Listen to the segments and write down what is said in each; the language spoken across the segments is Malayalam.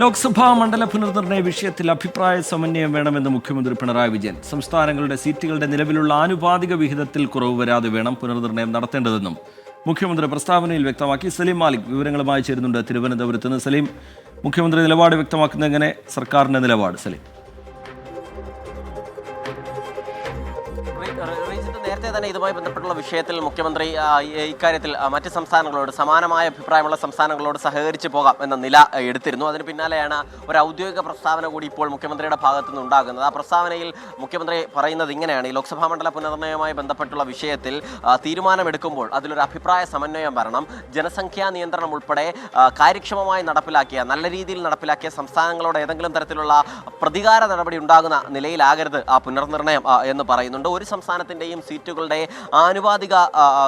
ലോക്സഭാ മണ്ഡല പുനർനിർണയ വിഷയത്തിൽ അഭിപ്രായ സമന്വയം വേണമെന്ന് മുഖ്യമന്ത്രി പിണറായി വിജയൻ. സംസ്ഥാനങ്ങളുടെ സീറ്റുകളുടെ നിലവിലുള്ള ആനുപാതിക വിഹിതത്തിൽ കുറവ് വരാതെ വേണം പുനർനിർണയം നടത്തേണ്ടതെന്നും മുഖ്യമന്ത്രി പ്രസ്താവനയിൽ വ്യക്തമാക്കി. സലീം മാലിക് വിവരങ്ങളുമായി ചേരുന്നുണ്ട് തിരുവനന്തപുരത്ത് നിന്ന്. സലീം, മുഖ്യമന്ത്രി നിലപാട് വ്യക്തമാക്കുന്നത് എങ്ങനെ? സർക്കാരിന്റെ നിലപാട് സലീം. നേരത്തെ തന്നെ ഇതുമായി ബന്ധപ്പെട്ടുള്ള വിഷയത്തിൽ മുഖ്യമന്ത്രി ഇക്കാര്യത്തിൽ മറ്റ് സംസ്ഥാനങ്ങളോട് സമാനമായ അഭിപ്രായമുള്ള സംസ്ഥാനങ്ങളോട് സഹകരിച്ച് പോകാം എന്ന നില എടുത്തിരുന്നു. അതിന് പിന്നാലെയാണ് ഒരു ഔദ്യോഗിക പ്രസ്താവന കൂടി ഇപ്പോൾ മുഖ്യമന്ത്രിയുടെ ഭാഗത്തു നിന്ന് ഉണ്ടാകുന്നത്. ആ പ്രസ്താവനയിൽ മുഖ്യമന്ത്രി പറയുന്നത് ഇങ്ങനെയാണ്: ഈ ലോക്സഭാ മണ്ഡല പുനർനിർണയവുമായി ബന്ധപ്പെട്ടുള്ള വിഷയത്തിൽ തീരുമാനമെടുക്കുമ്പോൾ അതിലൊരു അഭിപ്രായ സമന്വയം വരണം. ജനസംഖ്യാ നിയന്ത്രണം ഉൾപ്പെടെ കാര്യക്ഷമമായി നടപ്പിലാക്കിയ, നല്ല രീതിയിൽ നടപ്പിലാക്കിയ സംസ്ഥാനങ്ങളോട് ഏതെങ്കിലും തരത്തിലുള്ള പ്രതികാര നടപടി ഉണ്ടാകുന്ന നിലയിലാകരുത് ആ പുനർനിർണയം എന്ന് പറയുന്നുണ്ട്. ഒരു സംസ്ഥാനത്തിൻ്റെയും സീറ്റുകളുടെ ആനുപാതിക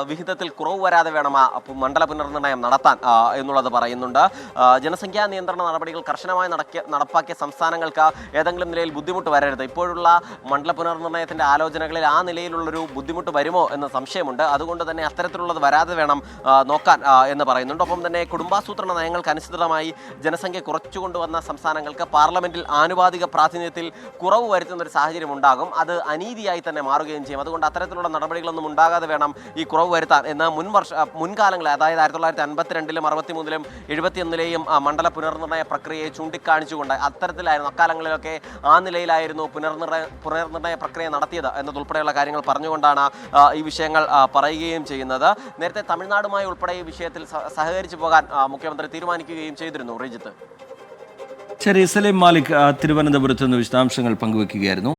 വിഹിതത്തിൽ കുറവ് വരാതെ വേണം ആ മണ്ഡല പുനർനിർണയം നടത്താൻ എന്നുള്ളത് പറയുന്നുണ്ട്. ജനസംഖ്യാ നിയന്ത്രണ നടപടികൾ കർശനമായി നടപ്പാക്കിയ സംസ്ഥാനങ്ങൾക്ക് ഏതെങ്കിലും നിലയിൽ ബുദ്ധിമുട്ട് വരരുത്. ഇപ്പോഴുള്ള മണ്ഡല പുനർനിർണയത്തിൻ്റെ ആലോചനകളിൽ ആ നിലയിലുള്ളൊരു ബുദ്ധിമുട്ട് വരുമോ എന്ന സംശയമുണ്ട്. അതുകൊണ്ട് തന്നെ അത്തരത്തിലുള്ളത് വരാതെ വേണം നോക്കാൻ എന്ന് പറയുന്നുണ്ട്. ഒപ്പം തന്നെ കുടുംബാസൂത്രണ നയങ്ങൾക്ക് അനുസൃതമായി ജനസംഖ്യ കുറച്ചുകൊണ്ടുവന്ന സംസ്ഥാനങ്ങൾക്ക് പാർലമെന്റിൽ ആനുപാതിക പ്രാതിനിധ്യത്തിൽ കുറവ് വരുത്തുന്ന ഒരു സാഹചര്യം ഉണ്ടാകും. അത് അനീതിയായി തന്നെ മാറുകയും ചെയ്യും. അതുകൊണ്ട് അത്തരത്തിലുള്ള നടപടികളൊന്നും ഉണ്ടാകാതെ വേണം ഈ കുറവ് വരുത്താൻ എന്ന് മുൻകാലങ്ങളിൽ, അതായത് 1952-ലും 63-ലും 71-ലെയും മണ്ഡല പുനർനിർണയ പ്രക്രിയയെ ചൂണ്ടിക്കാണിച്ചുകൊണ്ട് അക്കാലങ്ങളിലൊക്കെ ആ നിലയിലായിരുന്നു പുനർനിർണയ പ്രക്രിയ നടത്തിയത് എന്നതുൾപ്പെടെയുള്ള കാര്യങ്ങൾ പറഞ്ഞുകൊണ്ടാണ് ഈ വിഷയങ്ങൾ പറയുകയും ചെയ്യുന്നത്. നേരത്തെ തമിഴ്നാടുമായി ഉൾപ്പെടെ ഈ വിഷയത്തിൽ സഹകരിച്ചു പോകാൻ മുഖ്യമന്ത്രി തീരുമാനിക്കുകയും ചെയ്തിരുന്നു. റിജിത്ത്. ശരി, സലീം മാലിക് തിരുവനന്തപുരത്ത് നിന്ന് വിശദാംശങ്ങൾ പങ്കുവയ്ക്കുകയായിരുന്നു.